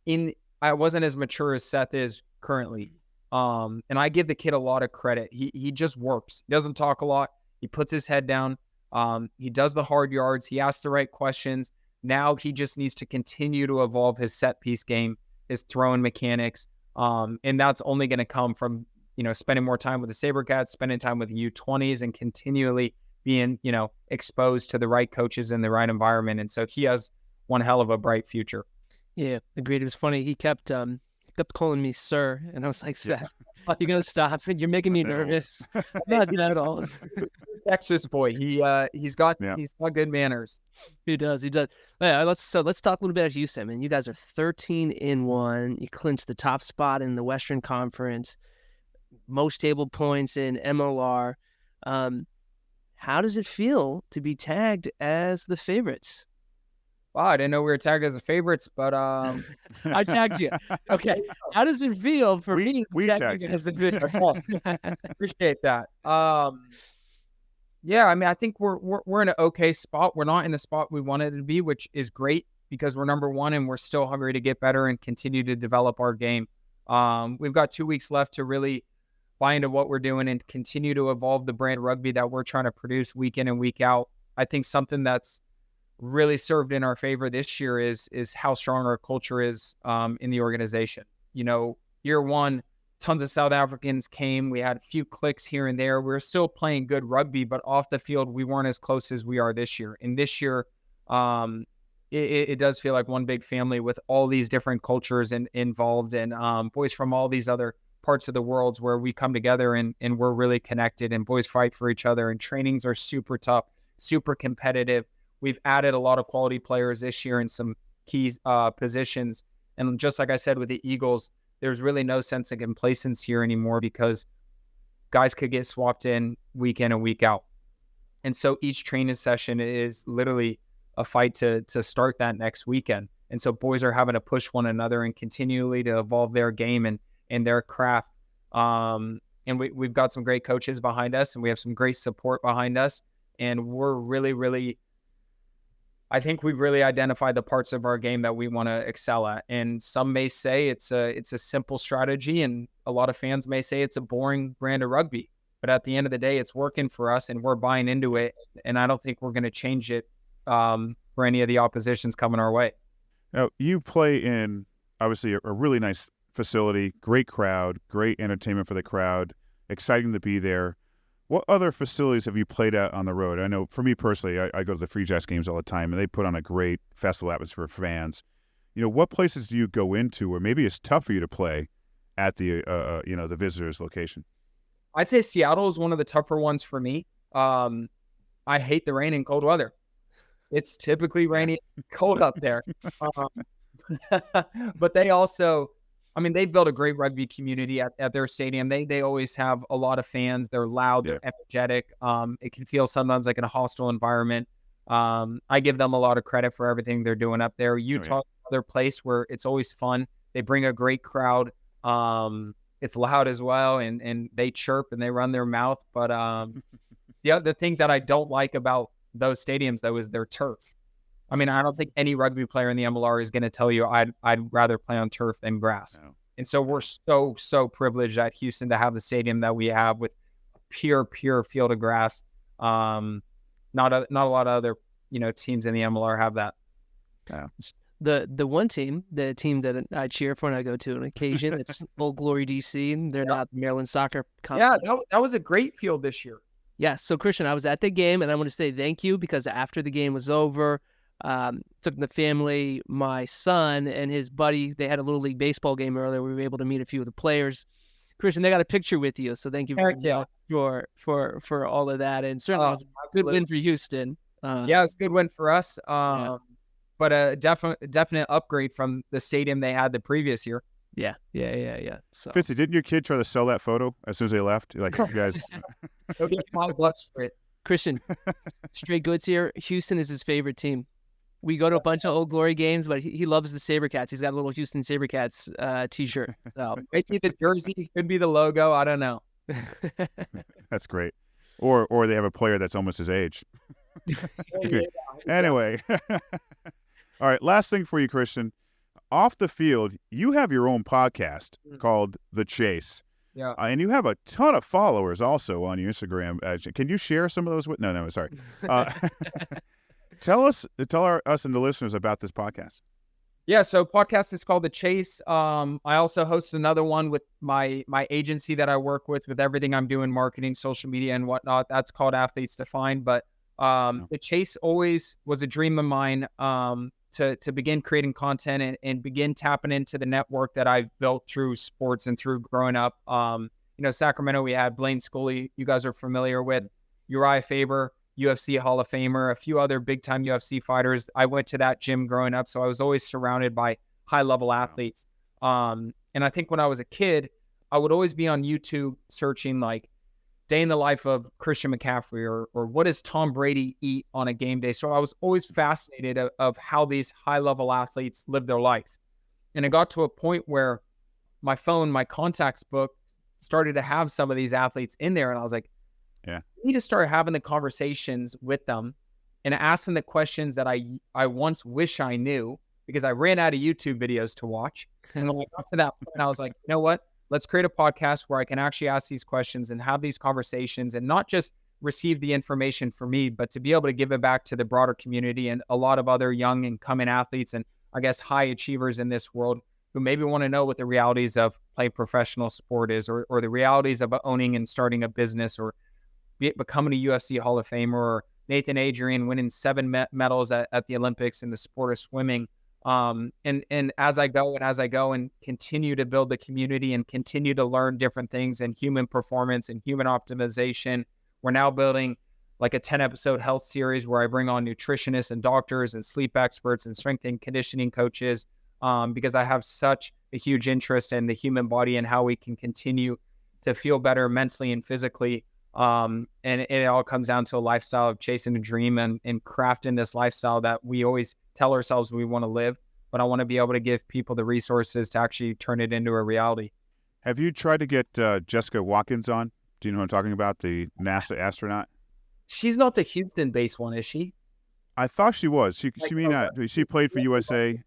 as mature as Seth is currently. And I give the kid a lot of credit. He just works. He doesn't talk a lot. He puts his head down. He does the hard yards. He asks the right questions. Now he just needs to continue to evolve his set piece game, his throwing mechanics. And that's only going to come from, spending more time with the SaberCats, spending time with the U20s, and continually being, exposed to the right coaches in the right environment. And so he has one hell of a bright future. Yeah, agreed. It was funny. He kept calling me sir, and I was like, Seth, you gotta stop. You're making me nervous. I'm not doing that at all. Texas boy. He's got good manners. He does. Yeah, let's talk a little bit about Houston. Man, you guys are 13-1. You clinched the top spot in the Western Conference, most table points in MLR. How does it feel to be tagged as the favorites? Wow, I didn't know we were tagged as the favorites, but I tagged you. Okay, how does it feel for me? We tagged you as the favorites? Appreciate that. Yeah, I mean, I think we're in an okay spot. We're not in the spot we wanted to be, which is great because we're number one and we're still hungry to get better and continue to develop our game. We've got 2 weeks left to really buy into what we're doing and continue to evolve the brand rugby that we're trying to produce week in and week out. I think something that's really served in our favor this year is how strong our culture is in the organization. Year one, tons of South Africans came. We had a few clicks here and there. We were still playing good rugby, but off the field, we weren't as close as we are this year. And this year, it does feel like one big family with all these different cultures involved and boys from all these other parts of the world where we come together and we're really connected and boys fight for each other and trainings are super tough, super competitive. We've added a lot of quality players this year in some key positions. And just like I said with the Eagles, there's really no sense of complacency here anymore because guys could get swapped in and week out. And so each training session is literally a fight to start that next weekend. And so boys are having to push one another and continually to evolve their game and their craft. And we've got some great coaches behind us and we have some great support behind us. And we're really, I think we've really identified the parts of our game that we want to excel at. And some may say it's a simple strategy, and a lot of fans may say it's a boring brand of rugby. But at the end of the day, it's working for us, and we're buying into it. And I don't think we're going to change it for any of the oppositions coming our way. Now, you play in, obviously, a really nice facility, great crowd, great entertainment for the crowd, exciting to be there. What other facilities have you played at on the road? I know for me personally, I go to the Free Jacks games all the time, and they put on a great festival atmosphere for fans. What places do you go into where maybe it's tough for you to play at the the visitors' location? I'd say Seattle is one of the tougher ones for me. I hate the rain and cold weather. It's typically rainy and cold up there. But they also, I mean, they built a great rugby community at their stadium. They always have a lot of fans. They're loud, they're energetic. It can feel sometimes like in a hostile environment. I give them a lot of credit for everything they're doing up there. Utah, another place where it's always fun. They bring a great crowd. It's loud as well, and they chirp and they run their mouth. But the things that I don't like about those stadiums, though, is their turf. I mean, I don't think any rugby player in the MLR is going to tell you I'd rather play on turf than grass. No. And so we're so privileged at Houston to have the stadium that we have with pure field of grass. Not a lot of other teams in the MLR have that. Yeah. The one team, the team that I cheer for and I go to on occasion, it's Old Glory DC, and they're not Maryland Soccer Conference. Yeah, that was a great field this year. Yeah, so Christian, I was at the game, and I want to say thank you because after the game was over, took the family, my son and his buddy, they had a Little League baseball game earlier. We were able to meet a few of the players. Christian, they got a picture with you, so thank you for all of that. And certainly it was a good win for Houston. It was a good win for us. But a definite upgrade from the stadium they had the previous year. Yeah. So, Fitzy, didn't your kid try to sell that photo as soon as they left? Like, you guys. He'll get $5 for it. Christian, straight goods here. Houston is his favorite team. We go to a bunch of Old Glory games, but he loves the SaberCats. He's got a little Houston SaberCats T-shirt. So. Maybe the jersey, could be the logo. I don't know. That's great. Or they have a player that's almost his age. Anyway. All right, last thing for you, Christian. Off the field, you have your own podcast called The Chase. Yeah. And you have a ton of followers also on your Instagram. Can you share some of those with? No, sorry. Tell us and the listeners about this podcast. Yeah, so podcast is called The Chase. I also host another one with my agency that I work with everything I'm doing, marketing, social media, and whatnot. That's called Athletes Defined. But The Chase always was a dream of mine to begin creating content and begin tapping into the network that I've built through sports and through growing up. Sacramento, we had Blaine Scully, you guys are familiar with, Uriah Faber, UFC Hall of Famer, a few other big-time UFC fighters. I went to that gym growing up, so I was always surrounded by high-level athletes. And I think when I was a kid, I would always be on YouTube searching like day in the life of Christian McCaffrey or what does Tom Brady eat on a game day. So I was always fascinated of how these high-level athletes live their life. And it got to a point where my phone, my contacts book started to have some of these athletes in there. And I was like, I need to start having the conversations with them and asking the questions that I once wish I knew because I ran out of YouTube videos to watch. And when I got to that point, I was like, you know what? Let's create a podcast where I can actually ask these questions and have these conversations and not just receive the information for me, but to be able to give it back to the broader community and a lot of other young and coming athletes and I guess high achievers in this world who maybe want to know what the realities of playing professional sport is or the realities of owning and starting a business or becoming a UFC Hall of Famer or Nathan Adrian winning 7 medals at the Olympics in the sport of swimming. And as I go and continue to build the community and continue to learn different things in human performance and human optimization, we're now building like a 10-episode health series where I bring on nutritionists and doctors and sleep experts and strength and conditioning coaches because I have such a huge interest in the human body and how we can continue to feel better mentally and physically. And it all comes down to a lifestyle of chasing a dream and crafting this lifestyle that we always tell ourselves we want to live, but I want to be able to give people the resources to actually turn it into a reality. Have you tried to get Jessica Watkins on? Do you know what I'm talking about? The NASA astronaut? She's not the Houston-based one, is she? I thought she was. She played for USA.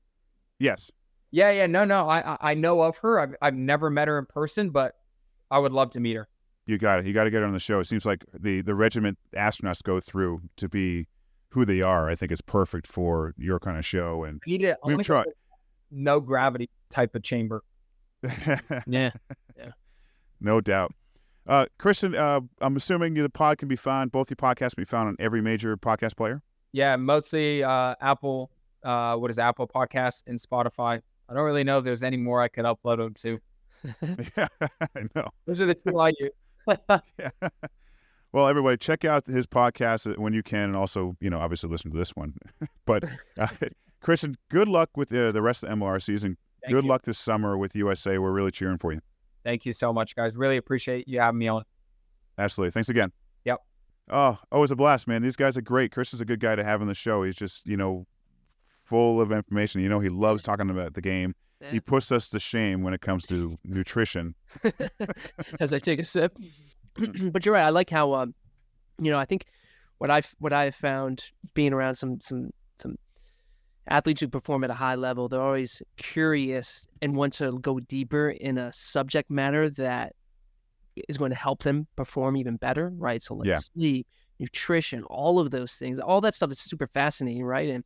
Yes. Yeah. No. I know of her. I've never met her in person, but I would love to meet her. You got it. You got to get her on the show. It seems like the regiment astronauts go through to be who they are. I think it's perfect for your kind of show. And we've tried. No gravity type of chamber. Yeah. No doubt. Christian, I'm assuming the pod can be found. Both your podcasts can be found on every major podcast player. Yeah, mostly Apple. Apple Podcasts and Spotify. I don't really know if there's any more I could upload them to. Yeah, I know. Those are the two I use. Yeah. Well, everybody, check out his podcast when you can, and also, obviously listen to this one. But Christian, good luck with the rest of the MLR season. Good luck this summer with USA. We're really cheering for you. Thank you so much, guys. Really appreciate you having me on. Absolutely. Thanks again. Yep. Oh, always a blast, man. These guys are great. Christian's a good guy to have on the show. He's just, full of information. He loves talking about the game. Yeah. He puts us to shame when it comes to nutrition. As I take a sip. But you're right. I like how, I think what I've found being around some athletes who perform at a high level, they're always curious and want to go deeper in a subject matter that is going to help them perform even better, right? So sleep, nutrition, all of those things, all that stuff is super fascinating, right? And,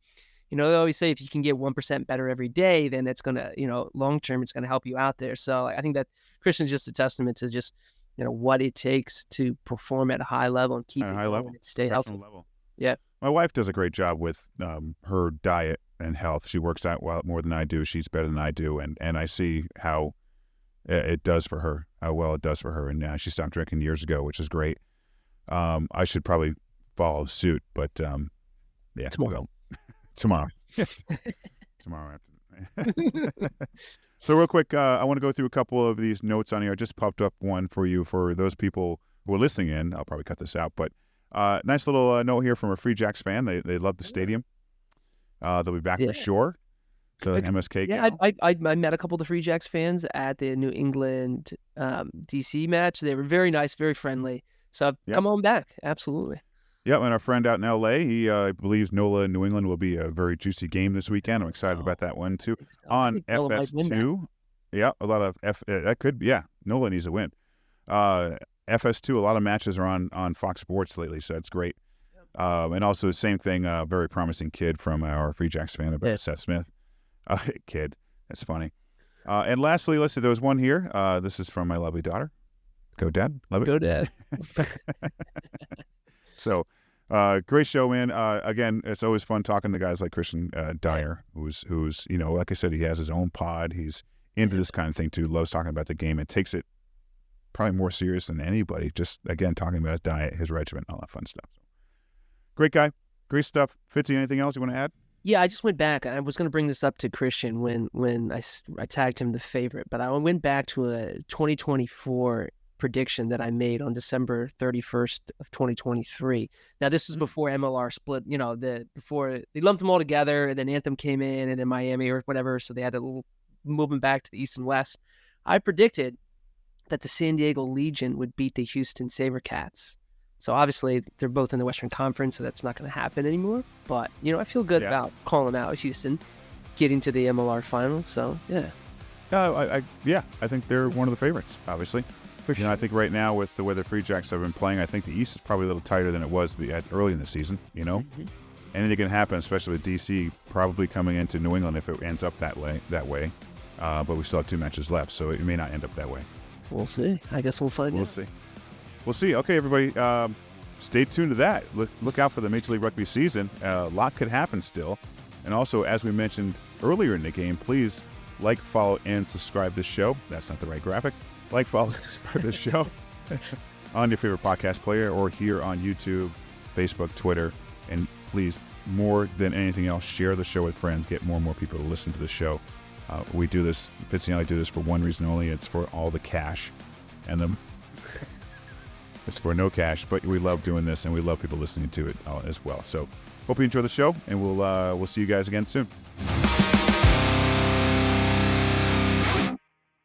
they always say if you can get 1% better every day, then it's going to, long-term, it's going to help you out there. So I think that Christian's just a testament to just, what it takes to perform at a high level and keep it high level and stay healthy. Level. Yeah. My wife does a great job with her diet and health. She works out more than I do. She's better than I do. And I see how it does for her, how well it does for her. And she stopped drinking years ago, which is great. I should probably follow suit, but yeah. Tomorrow. Tomorrow afternoon. So real quick, I want to go through a couple of these notes on here. I just popped up one for you for those people who are listening in. I'll probably cut this out, but nice little note here from a Free Jacks fan. They love the stadium. They'll be back for sure. So MSK. Yeah, I met a couple of the Free Jacks fans at the New England DC match. They were very nice, very friendly. So come on back. Absolutely. Yeah, and our friend out in LA, he believes NOLA New England will be a very juicy game this weekend. I'm excited about that one too. On FS2, a lot of that could be, NOLA needs a win. FS2, a lot of matches are on Fox Sports lately, so that's great. And also the same thing, very promising kid from our Free Jacks fan about Seth Smith. Kid, that's funny. And lastly, let's see, there was one here. This is from my lovely daughter. Go Dad, love it. Go Dad. So, great show, man. Again, it's always fun talking to guys like Christian Dyer, who's like I said, he has his own pod. He's into this kind of thing too. Loves talking about the game and takes it probably more serious than anybody. Just again, talking about his diet, his regimen, all that fun stuff. So, great guy, great stuff. Fitzy, anything else you want to add? Yeah, I just went back. I was going to bring this up to Christian when I tagged him the favorite, but I went back to a 2024 prediction that I made on December 31st of 2023. Now, this was before MLR split, before they lumped them all together, and then Anthem came in, and then Miami or whatever, so they had to move them back to the East and West. I predicted that the San Diego Legion would beat the Houston SaberCats. So obviously, they're both in the Western Conference, so that's not going to happen anymore. But, I feel good about calling out Houston getting to the MLR finals, so yeah. I think they're one of the favorites, obviously. I think right now with the way the Free Jacks have been playing, I think the East is probably a little tighter than it was early in the season, Mm-hmm. Anything can happen, especially with DC probably coming into New England if it ends up that way. But we still have 2 matches left, so it may not end up that way. We'll see. I guess we'll find out. We'll see. Okay, everybody, stay tuned to that. Look out for the Major League Rugby season. A lot could happen still. And also, as we mentioned earlier in the game, please like, follow, and subscribe this show. That's not the right graphic. Like, follow, subscribe this show on your favorite podcast player or here on YouTube, Facebook, Twitter. And please, more than anything else, share the show with friends. Get more and more people to listen to the show. We do this, Fitzy and I do this for one reason only. It's for all the cash. And it's for no cash, but we love doing this and we love people listening to it as well. So hope you enjoy the show, and we'll see you guys again soon.